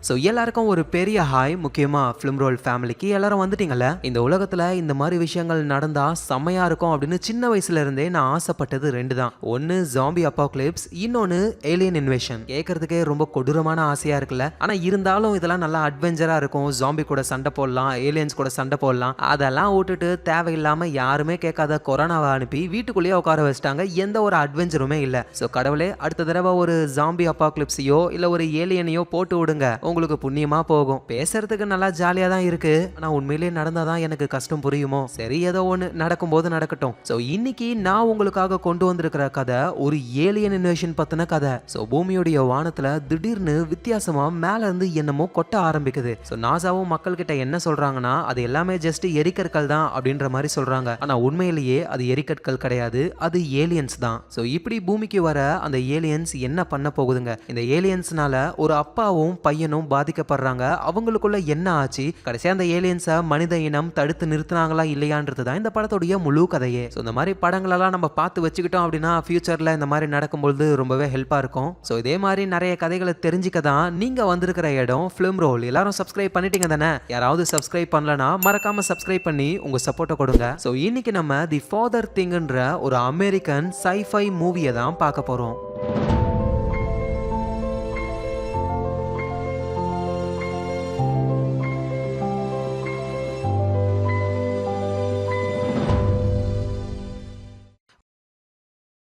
So எல்லாருக்கும் ஒரு பெரிய ஹாய். முக்கியமா ஃபிலிம் ரோல் ஃபேமிலிக்கு எல்லாரும் வந்துட்டீங்கல்ல. இந்த உலகத்துல இந்த மாதிரி விஷயங்கள் நடந்தா செம்மையா இருக்கும் அப்படின்னு சின்ன வயசுல இருந்தே நான் ஆசைப்பட்டது ரெண்டு தான். ஒன்னு ஜாம்பி அப்பாக்லிப்ஸ், இன்னொன்னு ஏலியன் இன்வேஷன். கேட்கறதுக்கே ரொம்ப கொடூரமான ஆசையா இருக்குல்ல. ஆனா இருந்தாலும் இதெல்லாம் நல்லா அட்வென்ச்சரா இருக்கும். ஜாம்பி கூட சண்டை போடலாம், ஏலியன்ஸ் கூட சண்டை போடலாம். அதெல்லாம் விட்டுட்டு தேவையில்லாம யாருமே கேட்காத கொரோனாவை அனுப்பி வீட்டுக்குள்ளேயே உட்கார வச்சிட்டாங்க. எந்த ஒரு அட்வென்ச்சருமே இல்ல. ஸோ கடவுளே, அடுத்த தடவை ஒரு ஜாம்பி அப்பாக்லிப்ஸையோ இல்ல ஒரு ஏலியனையோ போட்டு விடுங்க, உங்களுக்கு புண்ணியமா போகும். பேசுறதுக்கு நல்லா ஜாலியா தான் இருக்கு, ஆனா உண்மையிலேயே நடந்தாதான் எனக்கு கஷ்டம் புரியுமோ. சரி, ஏதோ ஒன்று நடக்கும்போது நடக்கட்டும். ஸோ இன்னைக்கு நான் உங்களுக்காக கொண்டு வந்திருக்கிற கதை ஒரு ஏலியன் இன்வேஷன் பத்தின கதை. ஸோ பூமியுடைய வானத்துல திடீர்னு வித்தியாசமா மேல இருந்து என்னமோ கொட்ட ஆரம்பிக்குது. ஸோ நாசாவும் மக்கள் கிட்ட என்ன சொல்றாங்கன்னா, அது எல்லாமே ஜஸ்ட் எரிக்கற்கள் தான் அப்படின்ற மாதிரி சொல்றாங்க. ஆனா உண்மையிலேயே அது எரிக்கற்கள் கிடையாது, அது ஏலியன்ஸ் தான். ஸோ இப்படி பூமிக்கு வர அந்த ஏலியன்ஸ் என்ன பண்ண போகுதுங்க? இந்த ஏலியன்ஸ்னால ஒரு அப்பாவும் பையனும் பாதிக்கப்படுறாங்க. அவங்களுக்குள்ள என்ன ஆச்சு, கடைசியா அந்த ஏலியன்ஸை மனித இனம் தடுத்து நிறுத்தினாங்களா இல்லையான்றது தான் இந்த படத்துடைய முழு கதையே. ஸோ இந்த மாதிரி படங்களெல்லாம் நம்ம பார்த்து வச்சுக்கிட்டோம் அப்படின்னா ஃபியூச்சர்ல இந்த மாதிரி நடக்கும்போது ரொம்பவே ஹெல்ப்பா இருக்கும். ஸோ இதே மாதிரி நிறைய கதைகளை தெரிஞ்சுக்க தான் நீங்க வந்திருக்கிற இடம் ஃபிலிம் ரோல். எல்லாரும் சப்ஸ்கிரைப் பண்ணிட்டீங்க தானே? யாராவது சப்ஸ்கிரைப் பண்ணலனா மறக்காம சப்ஸ்கிரைப் பண்ணி உங்க சப்போர்ட்டை கொடுங்க. ஸோ இன்னைக்கு நம்ம தி ஃபாதர் திங்ன்ற ஒரு அமெரிக்கன் சைஃபை மூவியை தான் பார்க்க போறோம்.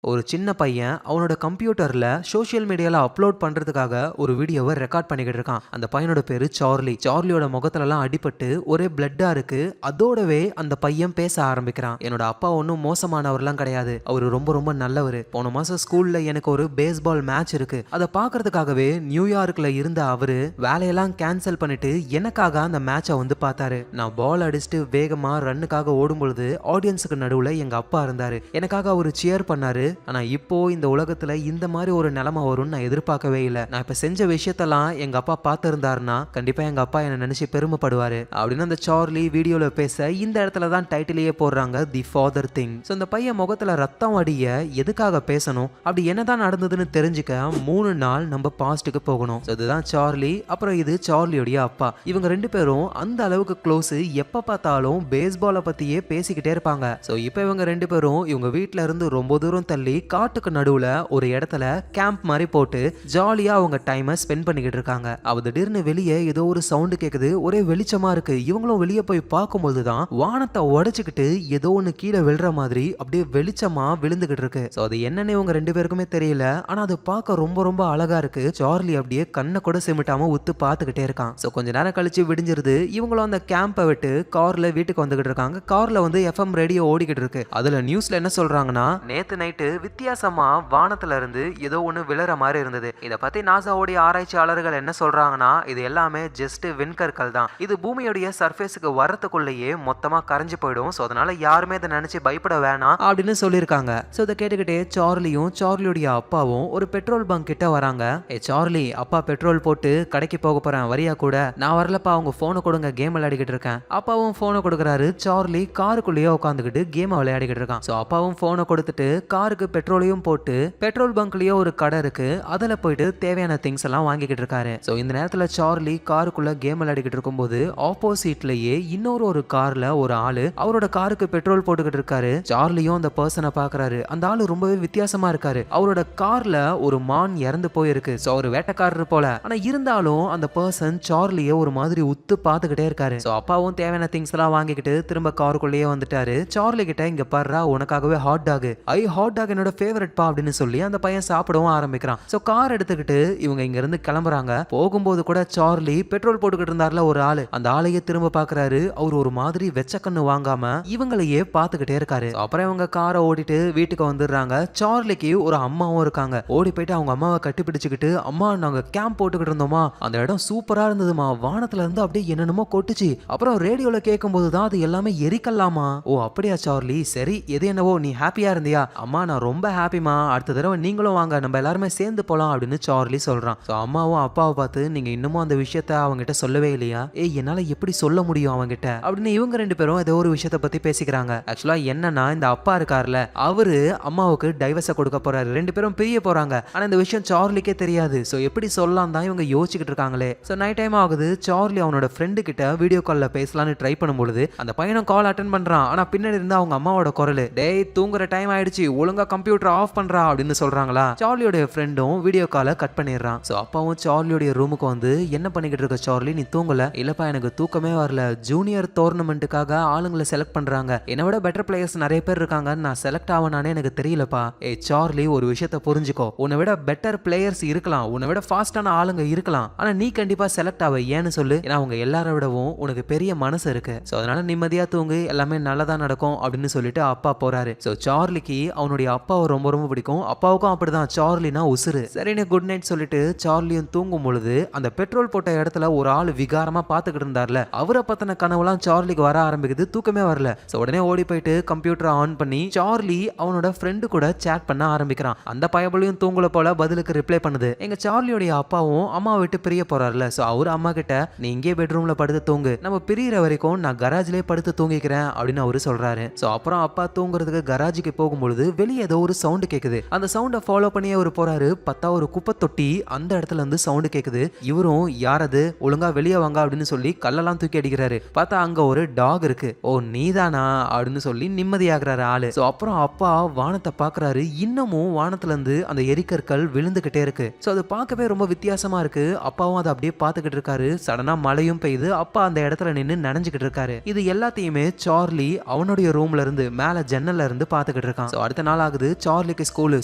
ஒரு சின்ன பையன் அவனோட கம்ப்யூட்டர்ல சோஷியல் மீடியால அப்லோட் பண்றதுக்காக ஒரு வீடியோவை ரெக்கார்ட் பண்ணிக்கிட்டு இருக்கான். அந்த பையனோட பேரு சார்லி. சார்லியோட முகத்துலலாம் அடிபட்டு ஒரே பிளட்டா இருக்கு. அதோடவே அந்த பையன் பேச ஆரம்பிக்கிறான். என்னோட அப்பா ஒன்றும் மோசமானவர்லாம் கிடையாது, அவரு ரொம்ப ரொம்ப நல்லவர். போன மாசம் ஸ்கூல்ல எனக்கு ஒரு பேஸ்பால் மேட்ச் இருக்கு, அதை பாக்குறதுக்காகவே நியூயார்க்ல இருந்த அவரு வேலையெல்லாம் கேன்சல் பண்ணிட்டு எனக்காக அந்த மேட்சை வந்து பார்த்தாரு. நான் பால் அடிச்சுட்டு வேகமா ரன்னுக்காக ஓடும் பொழுது ஆடியன்ஸுக்கு நடுவுல எங்க அப்பா இருந்தாரு. எனக்காக அவரு சியர் பண்ணாரு. ஆனா இப்போ இந்த உலகத்துல இந்த மாதிரி ஒரு நிலைமை வரும்னு நான் எதிர்பார்க்கவே இல்லை. நான் இப்ப செஞ்ச விஷயத்தெல்லாம் எங்க அப்பா பார்த்து இருந்தாருன்னா கண்டிப்பா எங்க அப்பா என்ன நினைச்சு பெருமைப்படுவாரு அப்படின்னு அந்த சார்லி வீடியோல பேச இந்த இடத்துல தான் டைட்டிலேயே போடுறாங்க தி ஃபாதர் திங். ஸோ இந்த பையன் முகத்துல ரத்தம் அடிய எதுக்காக பேசணும், அப்படி என்னதான் நடந்ததுன்னு தெரிஞ்சுக்க 3 நாள் நம்ம பாஸ்ட்டுக்கு போகணும். இதுதான் சார்லி, அப்புறம் இது சார்லியோடைய அப்பா. இவங்க ரெண்டு பேரும் அந்த அளவுக்கு க்ளோஸ், எப்ப பார்த்தாலும் பேஸ்பாலை பத்தியே பேசிக்கிட்டே இருப்பாங்க. ஸோ இப்போ இவங்க ரெண்டு பேரும் இவங்க வீட்டுல இருந்து ரொம்ப தூரம் தள்ளி காட்டுக்கு நடுவுல ஒரு இடத்துல கேம்ப் மாதிரி போட்டு ஜாலியா அவங்க டைமை ஸ்பெண்ட் பண்ணிக்கிட்டு இருக்காங்க. அவ திடீர்னு வெளியே ஏதோ ஒரு சவுண்ட் கேக்குது, ஒரே வெளிச்சமா இருக்கு. இவங்களும் வெளியே போய் பார்க்கும்போது தான் வானத்தை உடைச்சுக்கிட்டு ஏதோ ஒண்ணு கீழே விழுற மாதிரி அப்படியே வெளிச்சமா விழுந்துகிட்டு இருக்கு. சோ அது என்னன்னு இவங்க ரெண்டு பேருக்குமே தெரியல, ஆனா அது பார்க்க ரொம்ப ரொம்ப அழகா இருக்கு. சார்லி அப்படியே கண்ணை கூட சிமிட்டாம உத்து பார்த்துக்கிட்டே இருக்கான். சோ கொஞ்ச நேரம் கழிச்சு விடிஞ்சிருது. இவங்களும் அந்த கேம்பை விட்டு கார்ல வீட்டுக்கு வந்துகிட்டு இருக்காங்க. கார்ல வந்து எஃப்எம் ரேடியோ ஓடிக்கிட்டு இருக்கு. அதுல நியூஸ்ல என்ன சொல்றாங்கன்னா, நேத்து நைட்டு வித்தியாசமா வானத்துல இருந்து ஏதோ ஒண்ணு விழற மாதிரி இருந்தது. இத பத்தி நாசாவுடைய ஆராய்ச்சியாளர்கள் என்ன சொல்றாங்கன்னா, இது எல்லாமே ஜஸ்ட் விண்கற்கள் தான். இது பூமியோடைய சர்ஃபேஸுக்கு வரத்துக்குள்ளேயே மொத்தமா கரைஞ்சு போயிடும். சோ அதனால யாருமே இதை நினைச்சு பயப்பட வேணாம் அப்படின்னு சொல்லியிருக்காங்க. சோ இதை கேட்டுக்கிட்டே சார்லியும் சார்லியோடைய அப்பாவும் ஒரு பெட்ரோல் பங்க் கிட்ட வராங்க. சார்லி, அப்பா பெட்ரோல் போட்டு கடைக்கு போக போறேன், வரியா கூட? நான் வரலப்பா, அவங்க போனை கொடுங்க, கேம் விளையாடிக்கிட்டு இருக்கேன். அப்பாவும் போனை கொடுக்குறாரு. சார்லி காருக்குள்ளேயே உட்காந்துக்கிட்டு கேம் விளையாடிக்கிட்டு இருக்கான். சோ அப்பாவும் போனை கொடுத்துட்டு காருக்கு பெட்ரோலையும் போட்டு பெட்ரோல் பங்க்லயே ஒரு கடை இருக்கு, அதுல போயிட்டு தேவையான திங்ஸ் எல்லாம் வாங்கிக்கிட்டு இருக்காரு. சோ இந்த நேரத்துல சார்லி காருக்குள்ள கேம் விளையாடிக்கிட்டு இருக்கும்போது ஆப்போசிட்லயே இன்னொரு கார்ல ஒரு ஆளு அவரோட காருக்கு பெட்ரோல் போட்டுக்கிட்டு இருக்காரு. சார்லியும் அந்த பர்சனை பாக்குறாரு. அந்த ஆளு ரொம்பவே வித்தியாசமா இருக்காரு. அவரோட கார்ல ஒரு மான் இறந்து போயிருக்கு. சோ ஒரு வேட்டைக்காரர் போல. ஆனா இருந்தாலும் அந்த பர்சன் சார்லிய ஒரு மாதிரி உத்து பாத்துக்கிட்டே இருக்காரு. சோ அப்பாவும் தேவையான திங்ஸ் எல்லாம் வாங்கிக்கிட்டு திரும்ப காருக்குள்ளேயே வந்துட்டாரு. சார்லி கிட்ட, இங்க பாருடா, உனக்காகவே ஹாட் டாக், ஹாட் டாக் என்னோட ஃபேவரட் பா அப்படின்னு சொல்லி அந்த பையன் சாப்பிடவும் ஆரம்பிக்கிறான். சோ கார் எடுத்துக்கிட்டு இவங்க இங்க இருந்து கிளம்புறாங்க. போகும்போது கூட சார்லி பெட்ரோல் போட்டுக்கிட்டு இருந்தார்ல ஒரு ஆளு, அந்த ஆளையே திரும்ப பாக்குறாரு. அவர் ஒரு மாதிரி வெச்ச கண்ணு வாங்காம இவங்களையே பாத்துக்கிட்டே இருக்காரு. அப்புறம் இவங்க காரை ஓடிட்டு வீட்டுக்கு வந்துடுறாங்க. சார்லிக்கு ஒரு அம்மாவும் இருக்காங்க. ஓடி போயிட்டு அவங்க அம்மாவை கட்டி பிடிச்சுக்கிட்டு, அம்மா நாங்க கேம்ப் போட்டுக்கிட்டு இருந்தோமா, அந்த இடம் சூப்பரா இருந்ததுமா, வானத்துல இருந்து அப்படியே என்னென்னமோ கொட்டுச்சு, அப்புறம் ரேடியோல கேட்கும் போதுதான் அது எல்லாமே எரிக்கலாமா. ஓ அப்படியா சார்லி, சரி எது என்னவோ, நீ ஹாப்பியா இருந்தியா? அம்மா நான் ரொம்ப ஹாப்பிமா, அடுத்த தடவை நீங்களும் வாங்க, நம்ம எல்லாருமே சேர்ந்து போலாம் அப்படின்னு சார்லி சொல்றான். ஸோ அம்மாவும் அப்பாவை பார்த்து, நீங்க இன்னமும் அந்த விஷயத்த அவங்ககிட்ட சொல்லவே இல்லையா? என்னால எப்படி சொல்ல முடியும் அவங்ககிட்ட அப்படின்னு இவங்க ரெண்டு பேரும் ஏதோ ஒரு விஷயத்த பத்தி பேசிக்கிறாங்க. ஆக்சுவலா என்னன்னா, இந்த அப்பா இருக்கார்ல, அவரு அம்மாவுக்கு டைவர்ஸ கொடுக்க போறாரு. ரெண்டு பேரும் பிரிய போறாங்க. ஆனா இந்த விஷயம் சார்லிக்கே தெரியாது. ஸோ எப்படி சொல்லலாம் தான் இவங்க யோசிச்சுக்கிட்டு இருக்காங்களே. ஸோ நைட் டைம் ஆகுது. சார்லி அவனோட ஃப்ரெண்டு கிட்ட வீடியோ கால்ல பேசலாம்னு ட்ரை பண்ணும்பொழுது அந்த பையனும் கால் அட்டன் பண்றான். ஆனா பின்னாடி இருந்து அவங்க அம்மாவோட குரல், டேய் தூங்குற டைம் ஆயிடுச்சு, ஒழுங்கா கம்ப்யூட்டர் ஆஃப் பண்றா அப்படின்னு சொல்றாங்களா. சார்லியோட ஃப்ரெண்டும் வீடியோ காலை கட் பண்ணிடுறான். ஸோ அப்பாவும் சார்லியோட ரூமுக்கு வந்து, என்ன பண்ணிக்கிட்டு இருக்க சார்லி, நீ தூங்கல? இல்லப்பா, எனக்கு தூக்கமே வரல. ஜூனியர் டோர்னமெண்ட்டுக்காக ஆளுங்களை செலக்ட் பண்றாங்க. என்னை விட பெட்டர் பிளேயர்ஸ் நிறைய பேர் இருக்காங்க, நான் செலக்ட் ஆவனானே எனக்கு தெரியலப்பா. சார்லி, ஒரு விஷயத்த புரிஞ்சுக்கோ, உன்னை விட பெட்டர் பிளேயர்ஸ் இருக்கலாம், உன்னை விட ஃபாஸ்டான ஆளுங்க இருக்கலாம், ஆனா நீ கண்டிப்பா செலக்ட் ஆவ. ஏன்னு சொல்லு? ஏன்னா அவங்க எல்லாரை விடவும் உனக்கு பெரிய மனசு இருக்கு. ஸோ அதனால நிம்மதியா தூங்கு, எல்லாமே நல்லதா நடக்கும் அப்படின்னு சொல்லிட்டு அப்பா போறாரு. ஸோ சார்லிக்கு அவனுடைய அப்பாவை ரொம்ப ரொம்ப பிடிக்கும். அப்பாவுக்கும் அப்படிதான், சார்லினா உசுறு. சரின்னு குட் நைட் சொல்லிட்டு சார்லியும் தூங்கும் பொழுது அந்த பெட்ரோல் போட்ட இடத்துல ஒரு ஆள் விகாரமா பாத்துக்கிட்டு இருந்தார்ல, அவரை பத்தின கனவுலாம் சார்லிக்கு வர ஆரம்பிக்குது. தூக்கமே வரல. ஸோ உடனே ஓடி போயிட்டு கம்ப்யூட்டரை ஆன் பண்ணி சார்லி அவனோட ஃப்ரெண்டு கூட சேட் பண்ண ஆரம்பிக்கிறான். அந்த பயபலையும் தூங்கல போல பதிலுக்கு ரிப்ளை பண்ணுது. எங்க சார்லியோடைய அப்பாவும் அம்மா விட்டு பிரிய போறாருல, ஸோ அவரு அம்மா கிட்ட, நீ இங்கே பெட்ரூம்ல படுத்து தூங்கு, நம்ம பிரியிற வரைக்கும் நான் கராஜ்லயே படுத்து தூங்கிக்கிறேன் அப்படின்னு அவரு சொல்றாரு. ஸோ அப்புறம் அப்பா தூங்குறதுக்கு கராஜுக்கு போகும்பொழுது வெளியே ஏதோ ஒரு சவுண்ட் கேக்குது. அந்த சவுண்டை ஃபாலோ பண்ணியே அவர் போறாரு. பார்த்தா ஒரு குப்பை தொட்டி அந்த இடத்துல இருந்து சவுண்ட் கேக்குது. இவரும், யாரது, ஒழுங்கா வெளியே வாங்க அப்படின்னு சொல்லி கல்லெல்லாம் தூக்கி அடிக்கிறாரு. பார்த்தா அங்க ஒரு டாக் இருக்கு. ஓ நீதானா அப்படின்னு சொல்லி நிம்மதியாகிறாரு ஆளு. ஸோ அப்புறம் அப்பா வானத்தை பாக்குறாரு. இன்னமும் வானத்துல இருந்து அந்த எரிக்கற்கள் விழுந்துகிட்டே இருக்கு. ஸோ அது பார்க்கவே ரொம்ப வித்தியாசமா இருக்கு. அப்பாவும் அதை அப்படியே பார்த்துக்கிட்டு இருக்காரு. சடனா மழையும் பெய்யுது. அப்பா அந்த இடத்துல நின்று நனைஞ்சுக்கிட்டு இருக்காரு. இது எல்லாத்தையுமே சார்லி அவனுடைய ரூம்ல இருந்து மேல ஜன்னல்ல இருந்து பார்த்துக்கிட்டு இருக்கான். ஸோ அடுத்த நாள் ஆகுது. சார்லிக்கு ஸ்கூலு.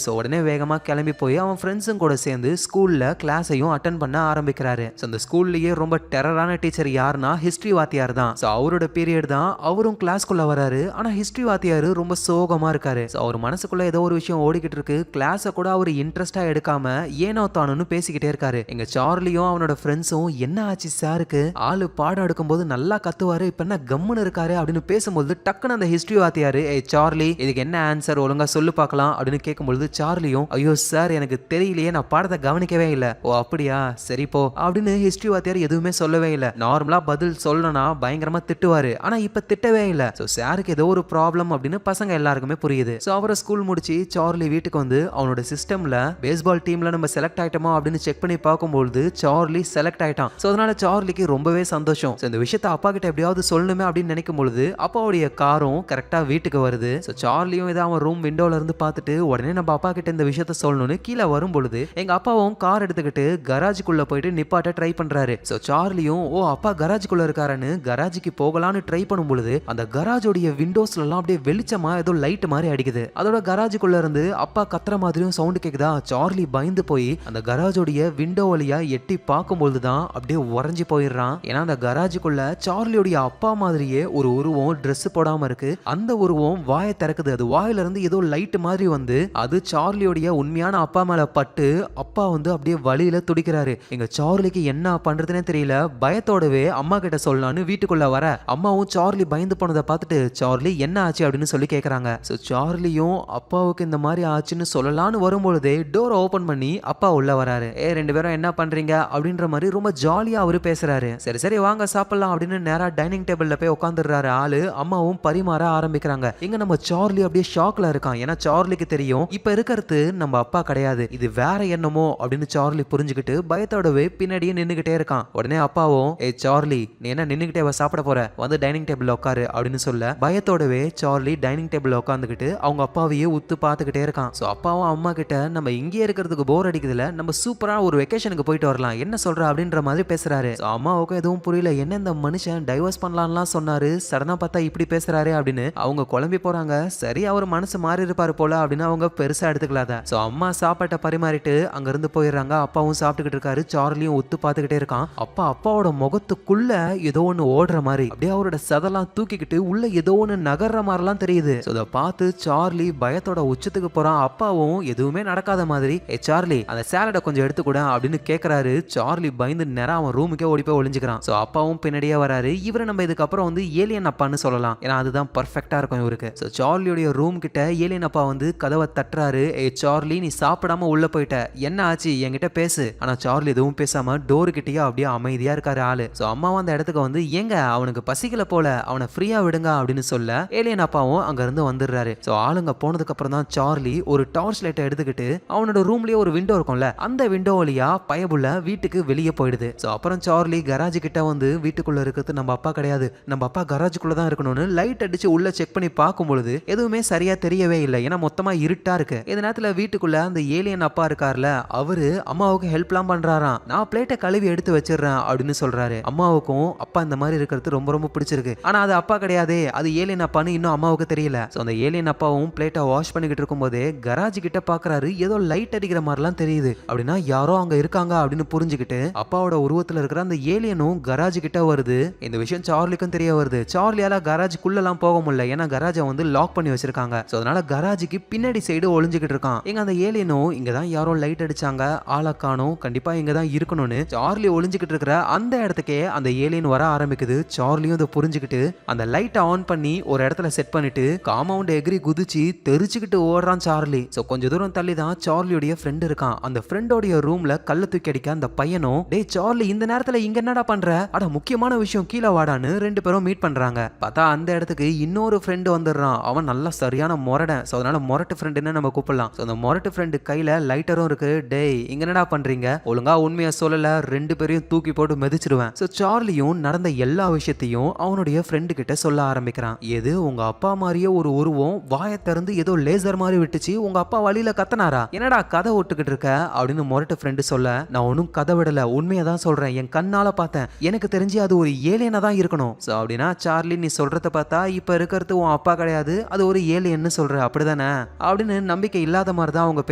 ஸோ உடனே வேகமா கிளம்பி போய் அவன் ஃப்ரெண்ட்ஸும் கூட சேர்ந்து ஸ்கூல்ல கிளாஸையும் அட்டன் பண்ண ஆரம்பிக்கிறாரு. ஸோ அந்த ஸ்கூல்லயே ரொம்ப டெரரான டீச்சர் யாருன்னா ஹிஸ்டரி வாத்தியார் தான். ஸோ அவரோட பீரியட் தான். அவரும் கிளாஸ்க்குள்ள வராரு. ஆனா ஹிஸ்டரி வாத்தியாரு ரொம்ப சோகமா இருக்காரு. ஸோ அவர் மனசுக்குள்ள ஏதோ ஒரு விஷயம் ஓடிக்கிட்டு இருக்கு. கிளாஸை கூட அவர் இன்ட்ரெஸ்டா எடுக்காம ஏனோ தானுன்னு பேசிக்கிட்டே இருக்காரு. எங்க சார்லியும் அவனோட ஃப்ரெண்ட்ஸும், என்ன ஆச்சு சாருக்கு, ஆளு பாடம் எடுக்கும்போது நல்லா கத்துவாரு, இப்ப என்ன கம்முன்னு இருக்காரு அப்படின்னு பேசும்போது டக்குன்னு அந்த ஹிஸ்டரி வாத்தியாரு, சார்லி இதுக்கு என்ன ஆன்சர் ஒழுங்கா சொல்லு பார்க்கலாம் அப்படின்னு கேட்கும்பொழுது சார்லியும், ஐயோ சார் எனக்கு தெரியலையே, நான் பாடத்தை கவனிக்கவே இல்லை. ஓ அப்படியா, சரி போ அப்படின்னு ஹிஸ்டரி வாத்தியார் எதுவுமே சொல்லவே இல்லை. நார்மலா பதில் சொல்லணும்னா பயங்கரமா திட்டுவாரு. ஆனா இப்ப திட்டவே இல்லை. ஸோ சாருக்கு ஏதோ ஒரு ப்ராப்ளம் அப்படின்னு பசங்க எல்லாருக்குமே புரியுது. ஸோ அவரை ஸ்கூல் முடிச்சு சார்லி வீட்டுக்கு வந்து அவனோட சிஸ்டம்ல பேஸ்பால் டீம்ல நம்ம செலக்ட் ஆயிட்டோமா அப்படின்னு செக் பண்ணி பார்க்கும்போது சார்லி செலக்ட் ஆயிட்டான். ஸோ அதனால சார்லிக்கு ரொம்பவே சந்தோஷம். ஸோ இந்த விஷயத்த அப்பா கிட்ட எப்படியாவது சொல்லணுமே அப்படின்னு நினைக்கும் பொழுது அப்பாவுடைய காரும் கரெக்டா வீட்டுக்கு வருது. ஸோ சார்லியும் இதை அவன் ரூம் விண்டோல இருந்து பார்த்துட்டு உடனே நம்ம அப்பா கிட்ட இந்த விஷயத்த சொல்லணும்னு கீழே வரும் பொழுது எங்க அப்பாவும் கார் எடுத்துக்கிட்டு கராஜுக்குள்ள போயிட்டு நிப்பாட்ட ட்ரை பண்றாரு. ஸோ சார்லியும், ஓ அப்பா கராஜுக்குள்ள இருக்காருன்னு கராஜுக்கு போகலான்னு ட்ரை பண்ணும் பொழுது அந்த கராஜோடைய விண்டோஸ்ல எல்லாம் அப்படியே வெளிச்சமா ஏதோ லைட் மாதிரி அடிக்குது. அதோட கராஜுக்குள்ள இருந்து அப்பா கத்துற மாதிரியும் சவுண்ட் கேக்குதா. சார்லி பயந்து போய் அந்த கராஜோடைய விண்டோ வழியா எட்டி பார்க்கும்போது தான் அப்படியே உறைஞ்சி போயிடுறான். ஏன்னா அந்த கராஜுக்குள்ள சார்லியோடைய அப்பா மாதிரியே ஒரு உருவம் ட்ரெஸ் போடாம இருக்கு. அந்த உருவம் வாயை திறக்குது. அது வாயில இருந்து ஏதோ லைட் மாதிரி வந்து அது சார்லியோடைய உண்மையான அப்பா மேல பட்டு அப்பா வந்து அப்படியே வலியில துடிக்கிறாரு. எங்க சார்லிக்கு என்ன பண்றதுன்னே தெரியல. பயத்தோடவே அம்மா கிட்ட சொல்லலான்னு வீட்டுக்குள்ள வர அம்மாவும் சார்லி பயந்து போனதை பார்த்துட்டு, சார்லி என்ன ஆச்சு அப்படின்னு சொல்லி கேக்குறாங்க. ஸோ சார்லியும் அப்பாவுக்கு இந்த மாதிரி ஆச்சுன்னு சொல்லலான்னு வரும்பொழுதே டோர் ஓபன் பண்ணி அப்பா உள்ள வராரு. ரெண்டு பேரும் என்ன பண்றீங்க அப்படின்ற மாதிரி ரொம்ப ஜாலியா அவரு பேசுறாரு. சரி சரி வாங்க சாப்பிடலாம் அப்படின்னு நேரா டைனிங் டேபிள்ல போய் உட்காந்துடுறாரு ஆளு. அம்மாவும் பரிமாற ஆரம்பிக்கிறாங்க. இங்க நம்ம சார்லி அப்படியே ஷாக்ல இருக்கான். ஏன்னா சார்லிக்கு தெரியும் இப்ப இருக்கிறது நம்ம அப்பா கிடையாது, இது வேற என்னமோ அப்படின்னு சார்லி புரிஞ்சுக்கிட்டு பயத்தோடவே பின்னாடியே நின்னுகிட்டே இருக்கான். உடனே அப்பாவும், சார்லி நீ என்ன நின்னுகிட்டே சாப்பிட போற, வந்து டைனிங் டேபிள்ல உட்காரு அப்படின்னு சொல்ல பயத்தோடவே சார்லி டைனிங் டேபிள்ல உட்காந்துக்கிட்டு அவங்க அப்பாவையே உத்து பார்த்துக்கிட்டே இருக்கான். ஸோ அப்பாவும் அம்மா கிட்ட, நம்ம இங்கே இருக்கிறதுக்கு போர் அடிக்குதுல, நம்ம சூப்பரா ஒரு வெக்கேஷனுக்கு போயிட்டு வரலாம், என்ன சொல்ற அப்படின்ற மாதிரி பேசுறாரு. அம்மாவுக்கும் எதுவும் புரியல. என்ன இந்த மனுஷன் டைவர்ஸ் பண்ணலாம்லாம் சொன்னாரு, சடனா பார்த்தா இப்படி பேசுறாரு அப்படின்னு அவங்க குழம்பி போறாங்க. சரி அவர் மனசு மாறி இருப்பாரு போல அப்படின்னு அவங்க பெருசா எடுத்துக்கலாத. ஸோ அம்மா சாப்பாட்டை பரிமாறிட்டு அங்க இருந்து போயிடுறாங்க. அப்பாவும் சாப்பிட்டுக்கிட்டு இருக்காரு. சார்லியும் ஒத்து பார்த்துக்கிட்டே இருக்கான். அப்பாவோட முகத்துக்குள்ள ஏதோ ஒன்று ஓடுற மாதிரி அப்படியே அவரோட சதெல்லாம் தூக்கிக்கிட்டு உள்ள ஏதோ ஒன்று நகர்ற மாதிரிலாம் தெரியுது. ஸோ அதை பார்த்து சார்லி பயத்தோட உச்சத்துக்கு போறான். அப்பாவும் எதுவுமே நடக்காத மாதிரி, சார்லி அந்த சேலடை கொஞ்சம் எடுத்துக்கூட அப்படின்னு கேட்கறாரு. சார்லி பயந்து நேரம் அவன் ரூமுக்கே ஓடி போய் ஒளிஞ்சுக்கிறான். ஸோ அப்பாவும் பின்னாடியே வராரு. இவரை நம்ம இதுக்கப்புறம் வந்து ஏலியன் அப்பான்னு சொல்லலாம், ஏன்னா அதுதான் பர்ஃபெக்டா இருக்கும் இவருக்கு. ஸோ சார்லியோடைய ரூம் கிட்ட ஏலியன் அப்பா வந்து கதவை தட்டுறாரு. சார்லி, நீ சாப்பிடாம உள்ள போயிட்ட, என்ன ஆச்சு, என்கிட்ட பேசு. ஆனா சார்லி எதுவும் பேசாம டோரு கிட்டயே அப்படியே அமைதியா இருக்காரு ஆளு. சோ அம்மாவும் அந்த இடத்துக்கு வந்து, ஏங்க அவனுக்கு பசிக்கல போல, அவனை ஃப்ரீயா விடுங்க அப்படின்னு சொல்ல ஏலியன் அப்பாவும் அங்க இருந்து வந்துடுறாரு. சோ ஆளுங்க போனதுக்கு அப்புறம் தான் சார்லி ஒரு டார்ச் லைட்டை எடுத்துக்கிட்டு அவனோட ரூம்லயே ஒரு விண்டோ இருக்கும்ல, அந்த விண்டோ வழியா பயபுள்ள வீட்டுக்கு வெளியே போயிடுது. சோ அப்புறம் சார்லி கராஜ் கிட்ட வந்து, வீட்டுக்குள்ள இருக்கிறது நம்ம அப்பா கிடையாது, நம்ம அப்பா கராஜுக்குள்ள தான் இருக்கணும்னு லைட் அடிச்சு உள்ள செக் பண்ணி பார்க்கும் பொழுது எதுவுமே சரியா தெரியவே இல்லை. ஏன்னா மொத்தமா இருட்டா இருக்கு. இந்த நேரத்துல வீட்டுக்குள்ள அந்த ஏலியன் அப்பா இருக்கார்ல, அவரு அம்மாவுக்கு ஹெல்ப்லாம் பண்றாராம். நான் பிளேட்டை கழுவி எடுத்து வச்சிடுறேன் அப்படின்னு சொல்றாரு. அம்மாவுக்கும் அப்பா இந்த மாதிரி இருக்கிறது ரொம்ப ரொம்ப பிடிச்சிருக்கு. ஆனா அது அப்பா கிடையாதே, அது ஏலியன் அப்பான்னு இன்னும் அம்மாவுக்கு தெரியல. சோ அந்த ஏலியன் அப்பாவும் பிளேட்டை வாஷ் பண்ணிக்கிட்டு இருக்கும் போதே கராஜ் கிட்ட பாக்குறாரு, ஏதோ லைட் அடிக்கிற மாதிரிலாம் தெரியுது. அப்படின்னா யாரோ அங்க இருக்காங்க அப்படின்னு புரிஞ்சுக்கிட்டு அப்பாவோட உருவத்துல இருக்கிற அந்த ஏலியனும் கராஜ் கிட்ட வருது. இந்த விஷயம் சார்லிக்கும் தெரிய வருது. சார்லியால கராஜுக்குள்ள எல்லாம் போக முடியல, ஏன்னா கராஜை வந்து லாக் பண்ணி வச்சிருக்காங்க. சோ அதனால கராஜுக்கு பின்னாடி சைடு ஒளிஞ்சுக்கிட்டு இருக்கான். எங்க அந்த ஏலியனும், இங்கதான் யாரோ லைட் அடிச்சாங்க, ஆளை காணோம், கண்டிப்பா இங்கதான் இருக்கணும்னு சார்லி ஒளிஞ்சுக்கிட்டு இருக்கிற அந்த இடத்துக்கே அந்த ஏலியன் வர ஆரம்பிக்குது. சார்லியும் அதை புரிஞ்சுக்கிட்டு அந்த லைட்டை ஆன் பண்ணி ஒரு இடத்துல செட் பண்ணிட்டு காம்பவுண்ட் எகிரி குதிச்சு தெரிச்சுக்கிட்டு ஓடுறான் சார்லி. சோ கொஞ்ச தூரம் தள்ளி தான் சார்லியோட ஃப்ரெண்ட் இருக்கான். அந்த ஃப்ரெண்டோட ரூம்ல கல்ல தூக்கி அடிக்க அந்த பையனும், டேய் சார்லி, இந்த நேரத்துல இங்க என்னடா பண்ற, அட முக்கியமான விஷயம், கீழே வாடான்னு ரெண்டு பேரும் மீட் பண்றாங்க. பார்த்தா அந்த இடத்துக்கு இன்னொரு ஃப்ரெண்ட் வந்துடுறான். அவன் நல்லா சரியான மொரடன். சோ அதனால மொரட்டு ஃப்ரெண்டுன்னு நம்ம கூப்பிடலாம். சோ அந்த மொரட்டு ஃப்ரெண்டு கையில லைட்டரும் இருக்கு. டேய், இங்க என்னடா பண்றீங்க, ஒழுங்கா உண்மையா சொல்லல, ரெண்டு பேரையும் தூக்கி போட்டு மிதிச்சிடுவேன். சோ சார்லியும் நடந்த எல்லா விஷயத்தையும் அவனுடைய ஃப்ரெண்டு கிட்ட சொல்ல ஆரம்பிக்கிறான். எது, உங்க அப்பா மாதிரியே ஒரு உருவம் வாயை திறந்து ஏதோ லேசர் மாதிரி விட்டுச்சு, உங்க அப்பா வழியில கத்தனாரா, என்னடா கதை விட்டுக்கிட்டு இருக்க அப்படின்னு மொரட்டு ஃப்ரெண்டு சொல்ல, நான் ஒன்னும் கதை விடல, உண்மையா தான் சொல்றேன், என் கண்ணால பார்த்தேன், எனக்கு தெரிஞ்சு அது ஒரு ஏலியனா தான் இருக்கணும். சோ அப்படின்னா சார்லி, நீ சொல்றத பார்த்தா இப்ப இருக்கிறது உன் அப்பா கிடையாது, அது ஒரு ஏலியன்னு சொல்ற, அப்படிதானே அப்படின்னு நம்பிக்கை இல்லாத மாதிரி தான் அவங்க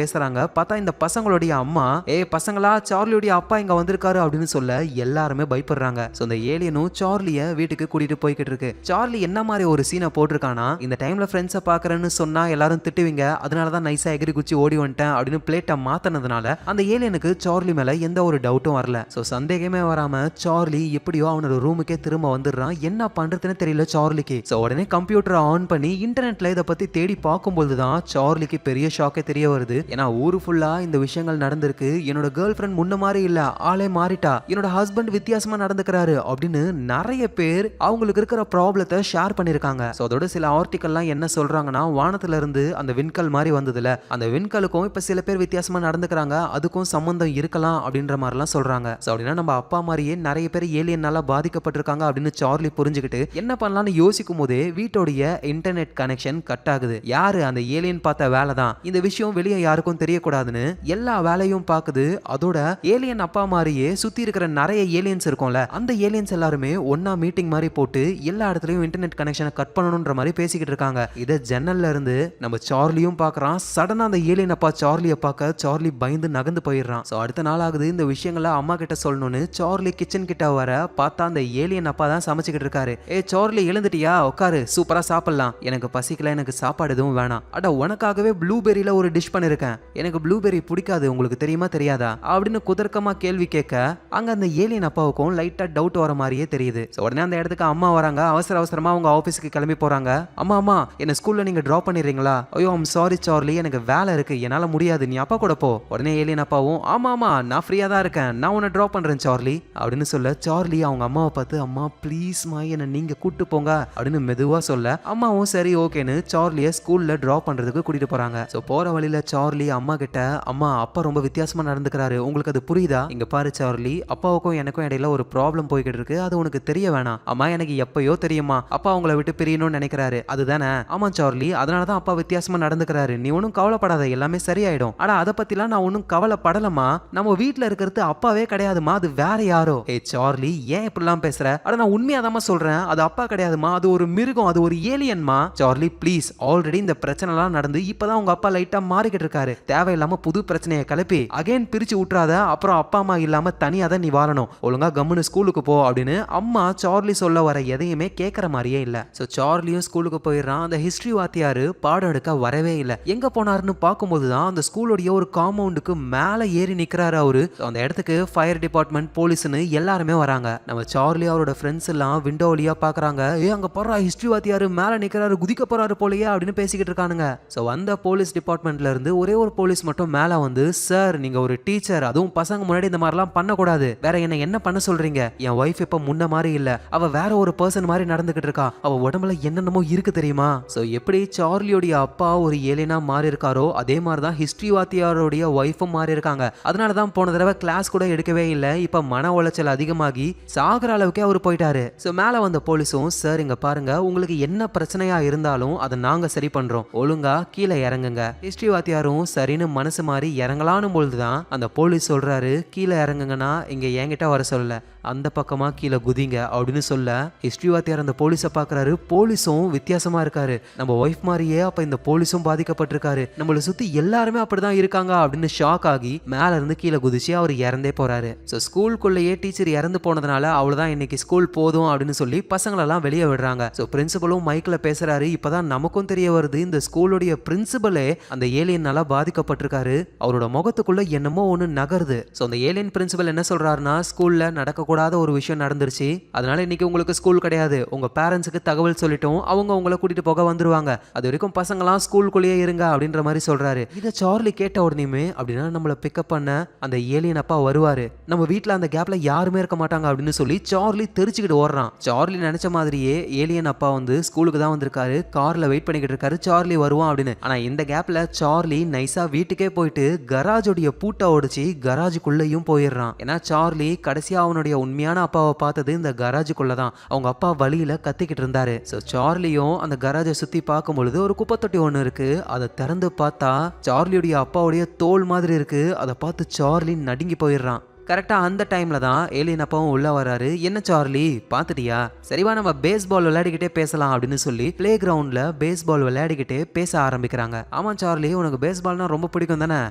பேசுறாங்க. பார்த்தா இந்த பசங்களுடைய அம்மா, பசங்களா, சார்லியோட அப்பா இங்க வந்திருக்காரு அப்படின்னு சொல்ல எல்லாருமே பயப்படுறாங்க. சோ இந்த ஏலியனும் சார்லிய வீட்டுக்கு கூட்டிட்டு போய்கிட்டு இருக்கு. சார்லி என்ன மாதிரி ஒரு சீனை போட்டிருக்கானா, இந்த டைம்ல ஃப்ரெண்ட்ஸை பாக்குறேன்னு சொன்னா எல்லாரும் திட்டுவீங்க, அதனாலதான் நைஸா எகிரி குச்சி ஓடி வந்துட்டேன் அப்படின்னு பிளேட்டை மாத்தினதுனால அந்த ஏலியனுக்கு சார்லி மேல எந்த ஒரு டவுட்டும் வரல. சோ சந்தேகமே வராம சார்லி எப்படியோ அவனோட ரூமுக்கே திரும்ப வந்துடுறான். என்ன பண்றதுன்னு தெரியல சார்லிக்கு. சோ உடனே கம்ப்யூட்டரை ஆன் பண்ணி இன்டர்நெட்ல இதை பத்தி தேடி பார்க்கும்போது தான் சார்லிக்கு பெரிய ஷாக்கே தெரிய வருது. ஏன்னா ஊரு ஃபுல்லா இந்த விஷயங்கள் நடந்திருக்கு. என்னோட கேர்ள் ஃப்ரெண்ட் முன்ன மாதிரி இல்ல, ஆளே மாறிட்டா, என்னோட ஹஸ்பண்ட் வித்தியாசமா நடந்துக்கிறாரு அப்படின்னு நிறைய பேர் அவங்களுக்கு இருக்கிற ப்ராப்ளத்தை ஷேர் பண்ணிருக்காங்க. சோ அதோட சில ஆர்டிக்கல்லாம் என்ன சொல்றாங்கன்னா, வானத்துல இருந்து அந்த விண்கல் மாதிரி வந்ததுல, அந்த விண்கலுக்கும் இப்ப சில பேர் வித்தியாசமா நடந்துக்கிறாங்க, அதுக்கும் சம்பந்தம் இருக்கலாம் அப்படின்ற மாதிரிலாம் சொல்றாங்க. சோ அப்படின்னா நம்ம அப்பா மாதிரியே நிறைய பேர் ஏலியனால பாதிக்கப்பட்டிருக்காங்க அப்படின்னு சார்லி புரிஞ்சுக்கிட்டு என்ன பண்ணலாம்னு யோசிக்கும் போதே வீட்டோடைய இன்டர்நெட் கனெக்ஷன் கட் ஆகுது. யாரு, அந்த ஏலியன் பார்த்த வேலை தான். இந்த விஷயம் வெளியே யாருக்கும் தெரியக்கூடாதுன்னு எல்லா வேலையும் பாக்குது. அதோட ஏலியன் அப்பா மாதிரியே சுத்தி இருக்கிற நிறைய ஏலியன்ஸ் இருக்கும்ல, அந்த ஏலியன்ஸ் எல்லாருமே ஒன்னா மீட்டிங் மாதிரி போட்டு எல்லா இடத்துலயும் இன்டர்நெட் கனெக்ஷனை கட் பண்ணணும்ன்ற மாதிரி பேசிக்கிட்டு இருக்காங்க. இதை ஜன்னல்ல இருந்து நம்ம சார்லியும் பாக்குறான். சடனா அந்த ஏலியன் அப்பா சார்லியை பார்க்க சார்லி பயந்து நகர்ந்து போயிடுறான். சோ அடுத்த நாள் ஆகுது. இந்த விஷயங்களை அம்மா கிட்ட சொல்லணும்னு சார்லி கிச்சன் கிட்ட வர பார்த்தா அந்த ஏலியன் அப்பா தான் சமைச்சுக்கிட்டு இருக்காரு. சார்லி, எழுந்துட்டியா, உட்காரு, சூப்பரா சாப்பிடலாம், எனக்கு பசிக்கல, எனக்கு சாப்பாடு எதுவும் வேணாம், அட உனக்காகவே ப்ளூபெரியில ஒரு டிஷ் பண்ணிருக்கேன், எனக்கு ப்ளூபெரி பிடிக்காது, உங்களுக்கு தெரியுமா தெரியாதா அப்படின்னு குதர்க்கமா கேள்வி கேட்க அங்க அந்த ஏலியன் அப்பாவுக்கும் லைட்டா டவுட் வர மாதிரியே தெரியுது. உடனே அந்த இடத்துக்கு அம்மா வராங்க. அவசர அவசரமா அவங்க ஆபீஸ்க்கு கிளம்பி போறாங்க. அம்மா, அம்மா, என்ன ஸ்கூல்ல நீங்க டிராப் பண்ணிடுறீங்களா? ஐயோ, ஐம் சாரி சார்லி, எனக்கு வேலை இருக்கு, என்னால முடியாது, நீ அப்பா கூட போ. உடனே ஏலியன் அப்பாவும், ஆமா ஆமா, நான் ஃப்ரீயா தான் இருக்கேன், நான் உன்னை டிராப் பண்றேன் சார்லி அப்படின்னு சொல்ல, சார்லி அவங்க அம்மாவை பார்த்து, அம்மா ப்ளீஸ் மா, என்ன நீங்க கூட்டு போங்க அப்படின்னு மெதுவா சொல்ல, அம்மாவும் சரி ஓகேன்னு சார்லிய ஸ்கூல்ல டிராப் பண்றதுக்கு கூட்டிட்டு போறாங்க. சோ போற வழியில சார்லி அம்மா கிட்ட, அம்மா, அப்பா ரொம்ப வித்தியாசமா நடந்துக்கிறாரு, உங்களுக்கு அது புரியுதா? இங்க பாரு சார்லி, அப்பாவுக்கும் எனக்கும் இடையில ஒரு ப்ராப்ளம் போய்கிட்டு இருக்கு, அது உனக்கு தெரிய வேணாம். அம்மா, எனக்கு எப்பயோ தெரியுமா, அப்பா உங்களை விட்டு பிரியணும்னு நினைக்கிறாரு, அதுதானே? ஆமா சார்லி, அதனாலதான் அப்பா வித்தியாசமா நடந்துக்கிறாரு, நீ ஒன்னும் கவலைப்படாத, எல்லாமே சரியாயிடும். ஆனா அதை பத்திலாம் நான் ஒன்னும் கவலைப்படலமா, நம்ம வீட்டுல இருக்கிறது அப்பாவே கிடையாதுமா, அது வேற யாரோ. சார்லி, ஏன் இப்படிலாம் பேசுற? அட நான் உண்மையாதாமா சொல்றேன், அது அப்பா கிடையாதுமா, அது ஒரு மிருகம், அது ஒரு ஏலியன்மா. சார்லி ப்ளீஸ், ஆல்ரெடி இந்த பிரச்சனை எல்லாம் நடந்து இப்பதான் உங்க அப்பா லைட்டா மாறிக்கிட்டு இருக்காரு, தேவையில்லாம புது பிரச்சனையை கிளப்பி அகைன் பிரிச்சு விட்டுறாத, அப்புறம் அப்பா அம்மா இல்லாம தனியா தான் நீ வாழணும், ஒழுங்கா கம்முன்னு ஸ்கூலுக்கு போ அப்படின்னு அம்மா சார்லி சொல்ல வர எதையுமே கேட்கற மாதிரியே இல்ல. சோ சார்லியும் ஸ்கூலுக்கு போயிடுறான். அந்த ஹிஸ்டரி வாத்தியாரு பாடம் எடுக்க வரவே இல்லை. எங்க போனாருன்னு பார்க்கும்போதுதான் அந்த ஸ்கூலுடைய ஒரு காம்பவுண்டுக்கு மேல ஏறி நிக்கிறாரு அவரு. அந்த இடத்துக்கு ஃபயர் டிபார்ட்மெண்ட், போலீஸ்னு எல்லாருமே வராங்க. நம்ம சார்லி அவரோட ஃப்ரெண்ட்ஸ் எல்லாம் விண்டோ வழியா பாக்குறாங்க. அங்க போறா ஹிஸ்டரி வாத்தியாரு மேல நிக்கிறாரு, குதிக்க போறாரு போலயே அப்படின்னு பேசிக்கிட்டு இருக்கானுங்க. ஸோ வந்த போலீஸ் டிபார்ட்மெண்ட்ல இருந்து ஒரே ஒரு போலீஸ் மட்டும் மேல வந்து, சார் நீங்க ஒரு டீச்சர், அதுவும் பசங்க முன்னாடி இந்த மாதிரிலாம் பண்ணக்கூடாது, வேற என்ன பண்ண சொல்றீங்க? என் ஒய்ஃப் இப்ப முன்ன மாதிரி இல்ல, அவ வேற ஒரு பர்சன் மாதிரி நடந்துகிட்டு இருக்கா, அவ உடம்புல என்னென்னமோ இருக்கு தெரியுமா? ஸோ எப்படி சார்லியோடைய அப்பா ஒரு ஏலியனா மாறி இருக்காரோ அதே மாதிரி தான் ஹிஸ்டரி வாத்தியாரோடைய ஒய்ஃபும் மாறி இருக்காங்க. அதனால தான் போன தடவை கிளாஸ் கூட எடுக்கவே இல்லை, இப்ப மன உளைச்சல் அதிகமாகி சாகிற அளவுக்கே அவர் போயிட்டாரு. ஸோ மேல வந்த போலீஸும், சார் இங்க பாருங்க, உங்களுக்கு என்ன பிரச்சனையா இருந்தாலும் அதை நாங்க சரி பண்றோம், ஒழுங்கா கீழே இறங்குங்க. ஹிஸ்டரி வாத்தியாரும் சரின்னு மனசு மாறி இறங்கலானும் பொழுதுதான் அந்த போலீஸ் சொல்றாரு, கீழே இறங்குங்கன்னா இங்க என்கிட்ட வர சொல்லல, அந்த பக்கமா கீழே குதிங்க அப்படின்னு சொல்ல, ஹிஸ்டரி வாத்தியார் அந்த போலீஸை பாக்குறாரு. போலீஸும் வித்தியாசமா இருக்காரு, நம்ம ஒய்ஃப் மாதிரியே அப்ப இந்த போலீஸும் பாதிக்கப்பட்டிருக்காரு, நம்மளை சுத்தி எல்லாருமே அப்படிதான் இருக்காங்க அப்படின்னு ஷாக் ஆகி மேல இருந்து கீழே குதிச்சு அவர் இறந்தே போறாரு. ஸோ ஸ்கூலுக்குள்ளேயே டீச்சர் இறந்து போனதுனால அவ்வளவுதான், இன்னைக்கு ஸ்கூல் போதும் அப்படின்னு சொல்லி பசங்களெல்லாம் வெளியே விடுறாங்க. ஸோ பிரின்சிபலும் மைக்ல பேசுறாரு, இப்பதான் நமக்கும் தெரிய வருது இந்த ஸ்கூலுடைய பிரின்சிபலே அந்த ஏலியனால பாதிக்கப்பட்டிருக்காரு, அவரோட முகத்துக்குள்ள என்னமோ ஒண்ணு நகருது. ஸோ அந்த ஏலியன் பிரின்சிபல் என்ன சொல்றாருன்னா, ஸ்கூல்ல நடக்கக்கூடாத ஒரு விஷயம் நடந்துருச்சு, அதனால இன்னைக்கு உங்களுக்கு ஸ்கூல் கிடையாது, உங்க பேரண்ட்ஸுக்கு தகவல் சொல்லிட்டோம், அவங்க உங்களை கூட்டிட்டு போக வந்துருவாங்க, அது வரைக்கும் பசங்களாம் ஸ்கூலுக்குள்ளேயே இருங்க அப்படின்ற மாதிரி சொல்றாரு. இதை சார்லி கேட்ட உடனே, அப்படின்னா நம்மள பிக்கப் பண்ண அந்த ஏலியன் அப்பா வருவாரு, நம்ம வீட்டுல அந்த கேப்ல யாருமே இருக்க மாட்டாங்க அப்படின்னு சொல்லி சார்லி தெரிச்சுக்கிட்டு ஓடுறான். சார்லி நினைச்ச மாதிரியே ஏலியன் அப்பா வந்து ஸ்கூலுக்கு தான் வந்திருக்காரு, கார்ல வெயிட் பண்ணிக்கிட்டு இருக்காரு சார்லி வருவான் அப்படின்னு. ஆனா இந்த கேப்ல சார்லி நைஸா வீட்டுக்கே போயிட்டு கராஜோடைய பூட்டை உடைச்சு கராஜுக்குள்ளேயும் போயிடுறான். ஏன்னா சார்லி கடைசியா அவனுடைய உண்மையான அப்பாவை பார்த்தது இந்த கராஜுக்குள்ளதான், அவங்க அப்பா வழியில கத்திக்கிட்டு இருந்தாரு. ஸோ சார்லியும் அந்த கராஜை சுத்தி பார்க்கும் பொழுது ஒரு குப்பை தொட்டி ஒன்று இருக்கு, அதை திறந்து பார்த்தா சார்லியுடைய அப்பாவுடைய தோல் மாதிரி இருக்கு, அதை பார்த்து சார்லி நடுங்கி போயிடுறான். கரெக்டா அந்த டைம்ல தான் ஏலியன் அப்பாவும் உள்ள வராரு. என்ன சார்லி பாத்துட்டியா, சரிவா நம்ம பேஸ்பால் விளையாடிக்கிட்டே பேசலாம் அப்படின்னு சொல்லி பிளே கிரவுண்ட்ல பேஸ்பால் விளையாடிக்கிட்டே பேச ஆரம்பிக்கிறாங்க. ஆமா சார்லி, உனக்கு பேஸ்பால்னா ரொம்ப பிடிக்கும் தானே,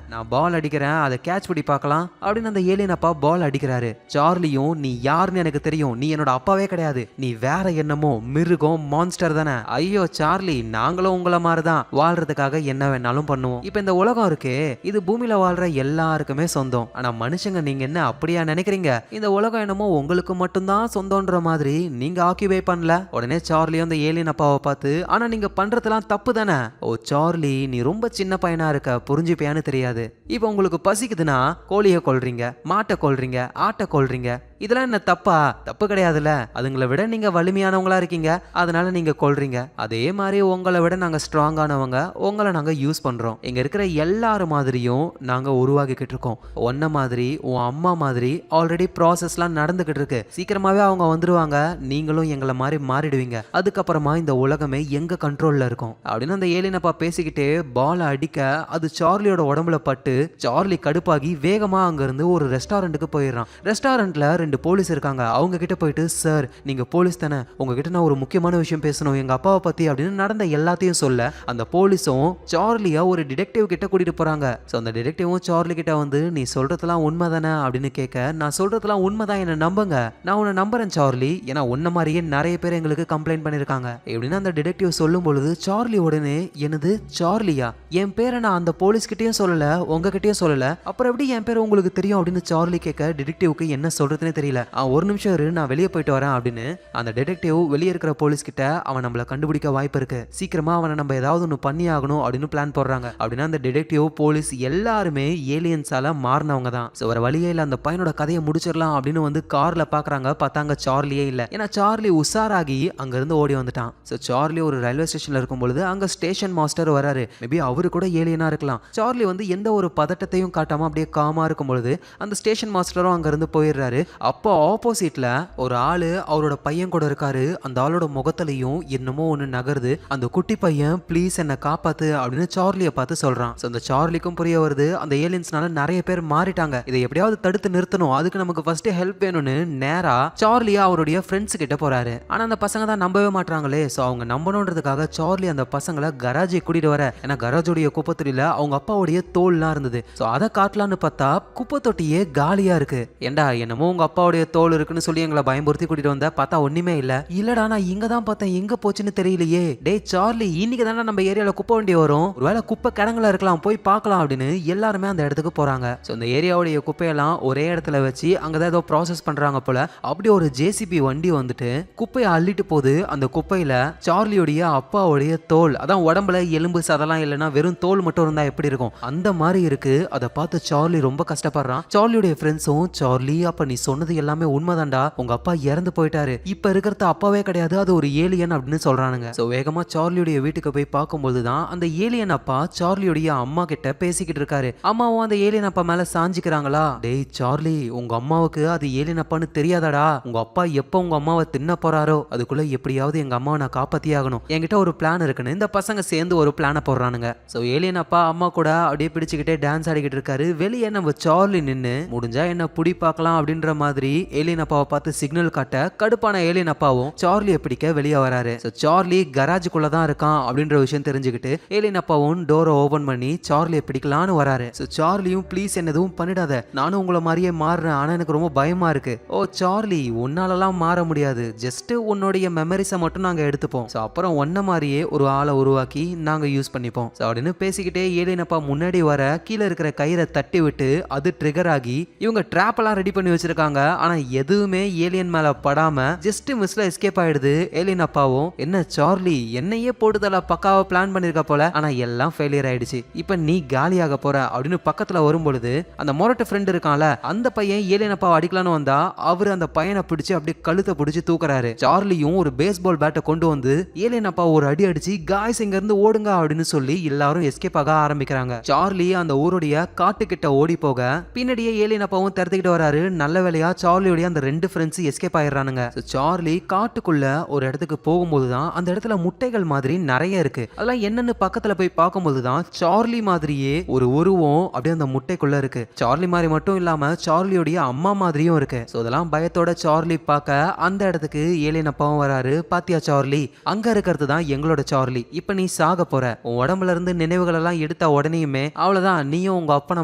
நான் பால் அடிக்கிறேன், அதை கேட்ச் பண்ணி பார்க்கலாம் அப்படின்னு அந்த ஏலியன் அப்பா பால் அடிக்கிறாரு. சார்லியும், நீ யாருன்னு எனக்கு தெரியும், நீ என்னோட அப்பாவே கிடையாது, நீ வேற என்னமோ மிருகம் மான்ஸ்டர் தானே. ஐயோ சார்லி, நாங்களும் உங்களை மாதிரிதான், வாழ்றதுக்காக என்ன வேணாலும் பண்ணுவோம், இப்ப இந்த உலகம் இருக்கே இது பூமியில வாழ்ற எல்லாருக்குமே சொந்தம், ஆனா மனுஷங்க நீங்க என்ன அப்படியா நினைக்கிறீங்க, இந்த உலகம் என்னமோ உங்களுக்கு மட்டும்தான் சொந்தம்ன்ற மாதிரி நீங்க ஆக்கியூபை பண்ணல. உடனே சார்லியும் அந்த ஏலியன் அப்பாவை பார்த்து, ஆனா நீங்க பண்றதெல்லாம் தப்பு தானே, ஓ சார்லி நீ ரொம்ப சின்ன பையனா இருக்க, புரிஞ்சுப்பியான்னு தெரியாது, இப்போ உங்களுக்கு பசிக்குதுன்னா கோழியை கொல்றீங்க, மாட்டை கொல்றீங்க, ஆட்டை கொல்றீங்க, இதெல்லாம் என்ன தப்பா? தப்பு கிடையாதுல்ல, அதுங்களை விட நீங்க வலிமையானவங்களா இருக்கீங்க, அதனால நீங்க கொல்றீங்க, அதே மாதிரி உங்களை விட நாங்க ஸ்ட்ராங்கானவங்க, உங்களை நாங்க யூஸ் பண்றோம், இங்க இருக்கிற எல்லாரும் மாதிரியும் நாங்க உருவாக்கிக்கிட்டு இருக்கோம், ஒன்ன மாதிரி உன் அம்மா மாதிரி ஆல்ரெடி ப்ராசஸ்லாம் நடந்துகிட்டு இருக்கு, சீக்கிரமாவே அவங்க வந்துருவாங்க, நீங்களும் எங்களை மாதிரி மாறிடுவீங்க, அதுக்கப்புறமா இந்த உலகமே எங்க கண்ட்ரோல்ல இருக்கும் அப்படின்னு அந்த ஏலியனப்பா பேசிக்கிட்டே பால் அடிக்க அது சார்லியோட உடம்புல பட்டு சார்லி கடுப்பாகி வேகமா அங்க இருந்து ஒரு ரெஸ்டாரண்ட்டுக்கு போயிடுறான். ரெஸ்டாரண்ட்ல 2 போலீஸ் இருக்காங்க, அவங்க கிட்ட போயிட்டு, சார் நீங்க போலீஸ் தானே, உங்ககிட்ட நான் ஒரு முக்கியமான விஷயம் பேசணும் எங்க அப்பாவை பத்தி அப்படின்னு நடந்த எல்லாத்தையும் சொல்ல அந்த போலீஸும் சார்லியா ஒரு டிடெக்டிவ் கிட்ட கூட்டிட்டு போறாங்க. ஸோ அந்த டிடெக்டிவும் சார்லி கிட்ட வந்து, நீ சொல்றதெல்லாம் உண்மைதானே அப்படின்னு கேட்க, நான் சொல்றதெல்லாம் உண்மைதான், என்ன நம்புங்க, நான் உன்னை நம்புறேன் சார்லி, ஏன்னா உன்ன மாதிரியே நிறைய பேர் எங்களுக்கு கம்ப்ளைண்ட் பண்ணிருக்காங்க எப்படின்னு அந்த டிடெக்டிவ் சொல்லும் பொழுது சார்லி உடனே, என்னது சார்லியா, என் பேரை நான் அந்த போலீஸ் கிட்டயும் சொல்லல உங்ககிட்டயும் சொல்லல, அப்புறம் எப்படி என் பேர் உங்களுக்கு தெரியும் அப்படின்னு சார்லி கேட்க, டிடெக்டிவ்க்கு என்ன சொல்றதுன்னு தெரியல, ஒரு நிமிஷம் இரு நான் வெளியே போயிட்டு வரேன் அப்படின்னு அந்த டிடெக்டிவ் வெளியே இருக்கிற போலீஸ் கிட்ட, அவன் நம்மள கண்டுபிடிக்க வாய்ப்பு இருக்கு, சீக்கிரமா அவனை நம்ம ஏதாவது ஒன்று பண்ணி ஆகணும் அப்படின்னு பிளான் போடுறாங்க. அப்படின்னா அந்த டிடெக்டிவ் போலீஸ் எல்லாருமே ஏலியன்ஸால மாறினவங்க தான். ஸோ ஒரு வழியே இல்லை, அந்த பையனோட கதையை முடிச்சிடலாம் அப்படின்னு வந்து கார்ல பாக்குறாங்க, பார்த்தாங்க சார்லியே இல்லை, ஏன்னா சார்லி உஷாராகி அங்க இருந்து ஓடி வந்துட்டான். ஸோ சார்லி ஒரு ரயில்வே ஸ்டேஷன்ல இருக்கும் பொழுது அங்க ஸ்டேஷன் மாஸ்டர் வராரு, மேபி அவரு கூட ஏலியனா இருக்கலாம். சார்லி வந்து எந்த ஒரு பதட்டத்தையும் காட்டாம அப்படியே காமா இருக்கும் பொழுது அந்த ஸ்டேஷன் மாஸ்டரும் அங்க இருந்து போயிடுறாரு. அப்போ ஆப்போசிட்ல ஒரு ஆளு அவரோட பையன் கூட இருக்காரு, அந்த ஆளோட முகத்திலையும் என்னமோ ஒண்ணு நகருது, அந்த குட்டி பையன் ப்ளீஸ் என்ன காப்பாத்து அப்படின்னு சார்லியை பார்த்து சொல்றான். அந்த சார்லிக்கும் புரிய வருது, அந்த ஏலியன்ஸ்னால நிறைய பேர் மாறிட்டாங்க, இதை எப்படியாவது தடுத்து நிறுத்தணும், அதுக்கு நமக்கு ஃபர்ஸ்ட் ஹெல்ப் வேணும்னு நேரா சார்லியா அவருடைய ஃப்ரெண்ட்ஸ் கிட்ட போறாரு. ஆனா அந்த பசங்க தான் நம்பவே மாட்டாங்களே. ஸோ அவங்க நம்பணுன்றதுக்காக சார்லி அந்த பசங்களை கராஜை கூட்டிட்டு வர, ஏன்னா கராஜோடைய குப்பத்தொட்டியில அவங்க அப்பாவுடைய தோல்லாம் இருந்தது. ஸோ அதை காட்டலான்னு பார்த்தா குப்பை தொட்டியே காலியா இருக்கு. ஏண்டா என்னமோ உங்க அப்பா அப்பாவுடைய தோல் இருக்குன்னு சொல்லி எங்களை பயமுறுத்தி கூட்டிட்டு வந்த பார்த்தா ஒண்ணுமே இல்லடா நான் இங்க தான் பார்த்தேன் எங்க போச்சுன்னு தெரியலையே. டேய் சார்லி இன்னைக்கு தானே நம்ம ஏரியால குப்பை வண்டி வரும், ஒருவேளை குப்பை கிடங்குல இருக்கலாம் போய் பார்க்கலாம் அப்படின்னு எல்லாருமே அந்த இடத்துக்கு போறாங்க. ஸோ இந்த ஏரியாவுடைய குப்பையெல்லாம் ஒரே இடத்துல வச்சு அங்கதான் ஏதோ ப்ராசஸ் பண்றாங்க போல. அப்படி ஒரு ஜேசிபி வண்டி வந்துட்டு குப்பையை அள்ளிட்டு போகுது. அந்த குப்பையில சார்லியோடைய அப்பாவுடைய தோல், அதான் உடம்புல எலும்பு சதெல்லாம் இல்லைன்னா வெறும் தோல் மட்டும் இருந்தா எப்படி இருக்கும் அந்த மாதிரி இருக்கு. அதை பார்த்து சார்லி ரொம்ப கஷ்டப்படுறான். சார்லியோடைய ஃப்ரெண்ட்ஸும் சார்லி அப்ப நீ சொன்னது எல்லாமே உண்மைதான்டா, உங்க அப்பா இறந்து போயிட்டாரு, இப்ப இருக்கிறது அப்பாவே கிடையாது, அது ஒரு ஏலியன் அப்படின்னு சொல்றானுங்க. சோ வேகமா சார்லியோடைய வீட்டுக்கு போய் பார்க்கும்போது தான் அந்த ஏலியன் அப்பா சார்லியோடைய அம்மா கிட்ட பேசிக்கிட்டு இருக்காரு. அம்மாவும் அந்த ஏலியன் அப்பா மேல சாஞ்சிக்கிறாங்களா. டேய் சார்லி உங்க அம்மாவுக்கு அது ஏலியன் அப்பான்னு தெரியாதாடா, உங்க அப்பா எப்ப உங்க அம்மாவை தின்ன போறாரோ அதுக்குள்ள எப்படியாவது எங்க அம்மாவை நான் காப்பாத்தி ஆகணும், என்கிட்ட ஒரு பிளான் இருக்குன்னு இந்த பசங்க சேர்ந்து ஒரு பிளானை போடுறானுங்க. சோ ஏலியன் அப்பா அம்மா கூட அப்படியே பிடிச்சுக்கிட்டே டான்ஸ் ஆடிக்கிட்டு இருக்காரு. வெளியே நம்ம சார்லி நின்னு முடிஞ்சா என்ன புடி பார்க்கலாம் அப்படின்ற மாதிரி ஏலியன் அப்பாவை பார்த்து சிக்னல் காட்ட கடுப்பான ஏலியன் அப்பாவும் சார்லியை பிடிக்க வெளியே வராரு. சார்லி கராஜுக்குள்ள தான் இருக்கான் அப்படின்ற விஷயம் தெரிஞ்சுக்கிட்டு ஏலியன் அப்பாவும் டோரை ஓபன் பண்ணி சார்லியை பிடிக்கலான்னு வராரு. சார்லியும் ப்ளீஸ் என்ன எதுவும் பண்ணிடாத, நானும் உங்களை மாதிரியே மாறுறேன், ஆனா எனக்கு ரொம்ப பயமா இருக்கு. ஓ சார்லி உன்னாலலாம் மாற முடியாது, ஜஸ்ட் உன்னுடைய மெமரிஸை மட்டும் நாங்க எடுத்துப்போம், அப்புறம் ஒன்ன மாதிரியே ஒரு ஆளை உருவாக்கி நாங்க யூஸ் பண்ணிப்போம் அப்படின்னு பேசிக்கிட்டே ஏலியன் அப்பா முன்னாடி வர கீழே இருக்கிற கயிறை தட்டி விட்டு அது ட்ரிகர் ஆகி இவங்க ட்ராப் எல்லாம் ரெடி பண்ணி வச்சிருக்காங்க. ஆனா எதுவுமே ஏலியன் மேல படாம ஜஸ்ட் மிஸ்ல எஸ்கேப் ஆயிடுது. ஏலியன் அப்பாவும் என்ன சார்லி என்னையே போட்டுதல பக்காவா பிளான் பண்ணிருக்க போல, ஆனா எல்லாம் ஃபெயிலியர் ஆயிடுச்சு, இப்ப நீ காலியாக போற அப்படின்னு பக்கத்துல வரும்பொழுது அந்த மொரட்டு ஃப்ரெண்ட் இருக்கான்ல அந்த பையன் ஏலியன் அப்பாவை அடிக்கலான்னு வந்தா அவர் அந்த பையனை பிடிச்சு அப்படியே கழுத்தை பிடிச்சு தூக்குறாரு. சார்லியும் ஒரு பேஸ்பால் பேட்டை கொண்டு வந்து ஏலியன் அப்பா ஒரு அடி அடிச்சு காய்ஸ் இங்க இருந்து ஓடுங்க அப்படின்னு சொல்லி எல்லாரும் எஸ்கேப் ஆக ஆரம்பிக்கிறாங்க. சார்லி அந்த ஊருடைய காட்டுக்கிட்ட ஓடி போக பின்னாடியே ஏலியன் அப்பாவும் திறத்துக்கிட்டு வராரு. நல்ல வேலையா சார்லியோடைய அந்த ரெண்டு ஃப்ரெண்ட்ஸ் எஸ்கேப் ஆயிடுறானுங்க. சார்லி காட்டுக்குள்ள ஒரு இடத்துக்கு போகும்போது தான் அந்த இடத்துல முட்டைகள் மாதிரி நிறைய இருக்கு. அதெல்லாம் என்னன்னு பக்கத்துல போய் பார்க்கும்போது தான் சார்லி மாதிரியே ஒரு உருவம் அப்படியே அந்த முட்டைக்குள்ள இருக்கு. சார்லி மாதிரி மட்டும் இல்லாம சார்லியோடைய அம்மா மாதிரியும் இருக்கு. இதெல்லாம் பயத்தோட சார்லி பார்க்க அந்த இடத்துக்கு ஏலியன் அப்பாவும் வராரு. பாத்தியா சார்லி, அங்க இருக்கிறது தான் எங்களோட சார்லி, இப்ப நீ சாக போற, உன் உடம்புல இருந்து நினைவுகள் எல்லாம் எடுத்த உடனேயுமே அவ்வளவுதான், நீயும் உங்க அப்பனை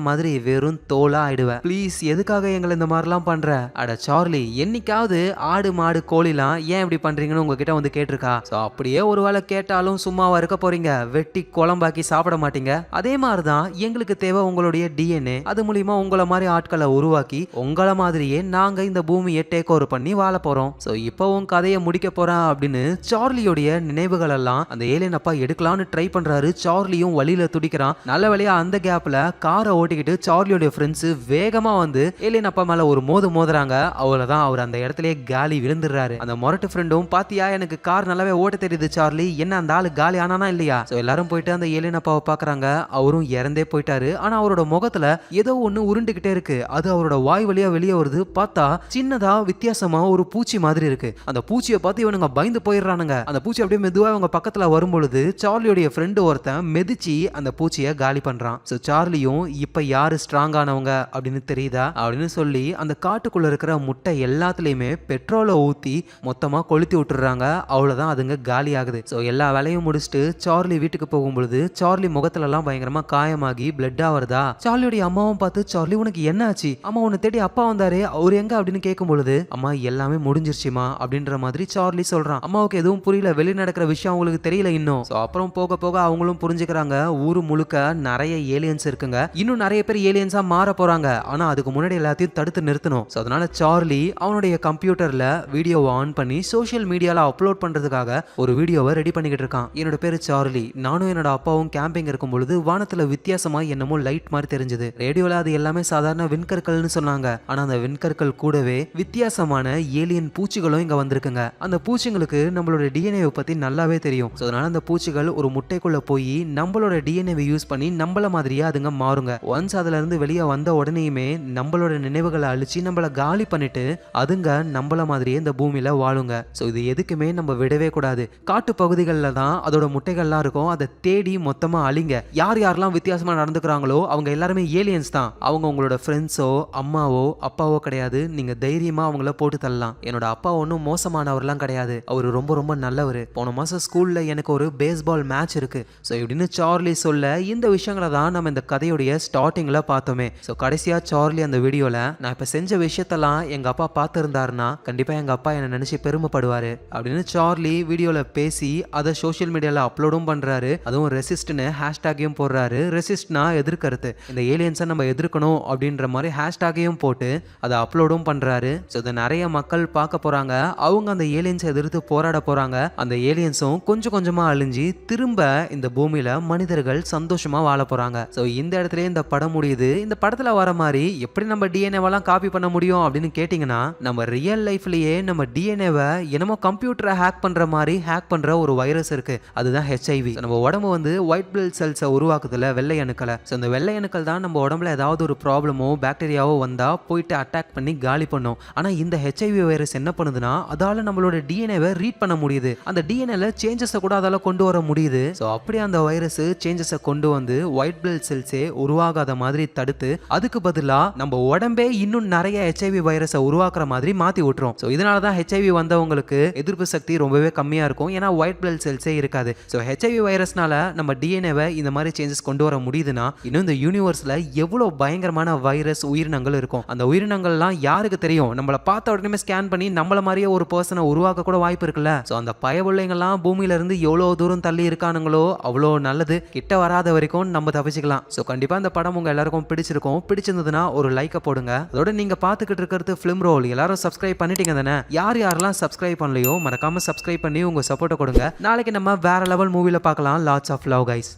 மாதிரி வெறும் தோலா ஆயிடுவ, ப்ளீஸ் எதுக்காக எங்களை இந்த மாதிரிலாம் பண்ற. அட சார்லி என்னைக்காவது ஆடு மாடு கோழிலாம் ஏன் இப்படி பண்றீங்கன்னு உங்ககிட்ட வந்து கேட்டிருக்கா. அப்படியே ஒரு வேளை கேட்டாலும் சும்மாவா இருக்க போறீங்க, வெட்டி குழம்பாக்கி சாப்பிட மாட்டீங்க. அதே மாதிரிதான் எங்களுக்கு தேவை உங்களுடைய டிஎன்ஏ, அது மூலியமா உங்களை மாதிரி ஆட்களை உருவாக்கி உங்களை மாதிரியே நாங்க இந்த பூமியை டேக் ஓவர் பண்ணி வாழ போறோம். இப்போ உன் கதையை முடிக்க போறேன் அப்படின்னு சார்லியோடைய நினைவுகள் எல்லாம் அந்த ஏலியன் அப்பா எடுக்கலாம்னு ட்ரை பண்றாரு. சார்லியும் வழியில துடிக்கிறான். நல்ல வேலையா அந்த கேப்ல காரை ஓட்டிக்கிட்டு சார்லியோட ஃப்ரெண்ட்ஸ் வேகமா வந்து ஏலியன் அப்பா மேல ஒரு மோதுறாங்க. அவ்வளவுதான், அவர் அந்த இடத்துலயே காலி விழுந்துடுறாரு. அந்த மொரட்டு ஃப்ரெண்டும் பாத்தியா எனக்கு கார் நல்லாவே ஓட்ட தெரியுது சார்லி, என்ன அந்த ஆளு காலி ஆனானா இல்லையா. எல்லாரும் போயிட்டு அந்த ஏலியன் அப்பாவை பாக்குறாங்க. அவரும் இறந்தே போயிட்டாரு. ஆனா அவரோட முகத்துல ஏதோ ஒண்ணு உருண்டுகிட்டே இருக்கு. அது அவரோட வாய் வழியா வெளியே வருது. பார்த்தா சின்னதா வித்தியாசமா ஒரு பூச்சி மாதிரி இருக்கு. அந்த பூச்சியை பார்த்து இவனுங்க பயந்து போயிடுறானுங்க. அந்த பூச்சி அப்படியே மெதுவா அவங்க பக்கத்துல வரும்பொழுது சார்லியோடைய ஃப்ரெண்டு ஒருத்தன் மெதிச்சு அந்த பூச்சியை காலி பண்றான். சார்லியும் இப்ப யாரு ஸ்ட்ராங் ஆனவங்க அப்படின்னு தெரியுதா அப்படின்னு சொல்லி அந்த காட்டுக்குள்ள இருக்கிற முட்டை எல்லாத்துலயுமே பெட்ரோலை ஊத்தி மொத்தமா கொளுத்தி விட்டுறாங்க. அவ்வளவுதான், அதுங்க காலி ஆகுது. எல்லா வேலையும் முடிச்சுட்டு சார்லி வீட்டுக்கு போகும்பொழுது சார்லி முகத்துல எல்லாம் பயங்கரமா காயமாகி பிளட்டா வருதா. சார்லியோடைய அம்மாவும் பார்த்து சார்லி உனக்கு என்ன ஆச்சு, அம்மா உன்னை தேடி அப்பா வந்தாரு அவர் எங்க அப்படின்னு கேட்கும் பொழுது அம்மா எல்லாமே முடிஞ்சிருச்சுமா அப்படின்ற மாதிரி சார்லி சொல்றான். அம்மாவுக்கு எதுவும் புரியல, வெளி நடக்கிற விஷயம் அவங்களுக்கு தெரியல இன்னும். அப்புறம் போக போக அவங்களும் புரிஞ்சுக்கிறாங்க ஊரு முழுக்க நிறைய ஏலியன்ஸ் இருக்குங்க, இன்னும் நிறைய பேர் ஏலியன்ஸா மாற போறாங்க. ஆனா அதுக்கு முன்னாடி எல்லாத்தையும் தடுத்து நிறுத்தணும். அதனால சார்லி அவனுடைய கம்ப்யூட்டர்ல வீடியோவை ஆன் பண்ணி சோஷியல் மீடியால அப்லோட் பண்றதுக்காக ஒரு வீடியோவை ரெடி பண்ணிக்கிட்டு இருக்கான். என்னோட பேரு சார்லி, நானும் என்னோட அப்பாவும் கேம்பிங் இருக்கும் பொழுது வானத்துல வித்தியாசமா என்னமோ லைட் மாதிரி தெரிஞ்சது. ரேடியோல அது எல்லாமே சாதாரண விண்கற்கள்னு சொன்னாங்க. ஆனா அந்த விண்கற்கள் கூடவே வித்தியாசமான ஏலியன் பூச்சிகளும் இங்க வந்திருக்குங்க. அந்த பூச்சிகளுக்கு நம்மளோட டிஎன்ஏ பத்தி நல்லாவே தெரியும். அதனால அந்த பூச்சிகள் ஒரு முட்டைக்குள்ள போய் நம்மளோட டிஎன்ஏ யூஸ் பண்ணி நம்மள மாதிரியே அதுங்க மாறுங்க. ஒன்ஸ் அதுல இருந்து வெளியே வந்த உடனேயுமே நம்மளோட நினைவுகளை அழிச்சு நம்மள காலி பண்ணிட்டு அதுங்க நம்மள மாதிரியே இந்த பூமியில வாழுங்க. இது எதுக்குமே நம்ம விடவே கூடாது. காட்டு பகுதிகளில் தான் அதோட முட்டைகள்லாம் இருக்கும். அதை தேடி மொத்தமா அழிங்க. யார் யாரெல்லாம் வித்தியாசமா நடந்துக்கிறாங்களோ அவங்க எல்லாருமே ஏலியன்ஸ் தான். அவங்க உங்களோட ஃப்ரெண்ட்ஸோ அம்மாவோ அப்பாவோ கிடையாது. நீங்க தைரியமா அவங்கள போட்டு தள்ளலாம். என்னோட அப்பா ஒன்றும் மோசமானவர்லாம் கிடையாது, அவரு ரொம்ப ரொம்ப நல்லவர். போன மாசம் ஸ்கூல்ல எனக்கு ஒரு பேஸ்பால் மேட்ச் இருக்கு. இப்படின்னு சார்லி சொல்ல இந்த விஷயங்களை தான் நம்ம இந்த கதையுடைய ஸ்டார்டிங்ல பார்த்தோமே. கடைசியா சார்லி அந்த வீடியோல நான் இப்ப செஞ்ச விஷயம் விஷயத்தெல்லாம் எங்க அப்பா பார்த்திருந்தாருன்னா கண்டிப்பா எங்க அப்பா என்ன நினைச்சு பெருமைப்படுவாரு அப்படின்னு சார்லி வீடியோல பேசி அதை சோஷியல் மீடியால அப்லோடும் பண்றாரு. அதுவும் ரெசிஸ்ட்னு ஹேஷ்டேக்கையும் போடுறாரு. ரெசிஸ்ட்னா எதிர்கருத்து, இந்த ஏலியன்ஸை நம்ம எதிர்க்கணும் அப்படின்ற மாதிரி ஹேஷ்டேக்கையும் போட்டு அதை அப்லோடும் பண்றாரு. ஸோ இதை நிறைய மக்கள் பார்க்க போறாங்க. அவங்க அந்த ஏலியன்ஸை எதிர்த்து போராட போறாங்க. அந்த ஏலியன்ஸும் கொஞ்சம் கொஞ்சமா அழிஞ்சு திரும்ப இந்த பூமியில மனிதர்கள் சந்தோஷமா வாழ போறாங்க. ஸோ இந்த இடத்துல இந்த படம் முடியுது. இந்த படத்துல வர மாதிரி எப்படி நம்ம டிஎன்ஏவெல்லாம் காப்பி பண்ண முடியும் அப்படின்னு கேட்டீங்கன்னா, நம்ம ரியல் லைஃப்லயே நம்ம டிஎன்ஏவை என்னமோ கம்ப்யூட்டரை ஹேக் பண்ற மாதிரி ஹேக் பண்ற ஒரு வைரஸ் இருக்கு. அதுதான் ஹெச்ஐவி. நம்ம உடம்பு வந்து ஒயிட் பிளட் செல்ஸை உருவாக்குதுல, வெள்ளை அணுக்களை. ஸோ இந்த வெள்ளை அணுக்கள் தான் நம்ம உடம்புல ஏதாவது ஒரு ப்ராப்ளமோ பாக்டீரியாவோ வந்தா போயிட்டு அட்டாக் பண்ணி காலி பண்ணும். ஆனா இந்த ஹெச்ஐவி வைரஸ் என்ன பண்ணுதுன்னா, அதால நம்மளோட டிஎன்ஏவை ரீட் பண்ண முடியுது. அந்த டிஎன்ஏல சேஞ்சஸை கூட அதால கொண்டு வர முடியுது. ஸோ அப்படியே அந்த வைரஸ் சேஞ்சஸை கொண்டு வந்து ஒயிட் பிளட் செல்ஸே உருவாகாத மாதிரி தடுத்து அதுக்கு பதிலா நம்ம உடம்பே இன்னும் நிறைய ஹெச்ஐவி வைரஸை உருவாக்குற மாதிரி மாத்தி விட்டுரும். ஸோ இதனால தான் ஹெச்ஐவி வந்தவங்களுக்கு எதிர்ப்பு சக்தி ரொம்பவே கம்மியா இருக்கும். ஏன்னா ஒயிட் பிளட் செல்ஸே இருக்காது. ஸோ ஹெச்ஐவி வைரஸ்னால நம்ம டிஎன்ஏவை இந்த மாதிரி சேஞ்சஸ் கொண்டு வர முடியுதுன்னா, இன்னும் இந்த யூனிவர்ஸ்ல எவ்வளவு பயங்கரமான வைரஸ் உயிரினங்கள் இருக்கும். அந்த உயிரினங்கள்லாம் யாருக்கு தெரியும்? நம்மளை பார்த்த உடனே ஸ்கேன் பண்ணி நம்மள மாதிரியே ஒரு பர்சனை உருவாக்க கூட வாய்ப்பு இருக்குல்ல. ஸோ அந்த பயவுள்ளைங்கெல்லாம் பூமியில இருந்து எவ்வளவு தூரம் தள்ளி இருக்கானுங்களோ அவ்வளோ நல்லது. கிட்ட வராத வரைக்கும் நம்ம தப்பிச்சுக்கலாம். ஸோ கண்டிப்பா இந்த படம் உங்க எல்லாருக்கும் பிடிச்சிருக்கும். பிடிச்சிருந்ததுன்னா ஒரு லைக்கை போடுங்க. அதோட நீங்க பார்த்துக்கிட்டு இருக்கிறது ஃபிலிம் ரோல். எல்லாரும் சப்ஸ்கிரைப் பண்ணிட்டீங்க தானே? யார் யாரெல்லாம் சப்ஸ்கிரைப் பண்ணலையோ மறக்காம சப்ஸ்கிரைப் பண்ணி உங்க சப்போர்ட்டை கொடுங்க. நாளைக்கு நம்ம வேற லெவல் மூவில பார்க்கலாம். Lots of love guys.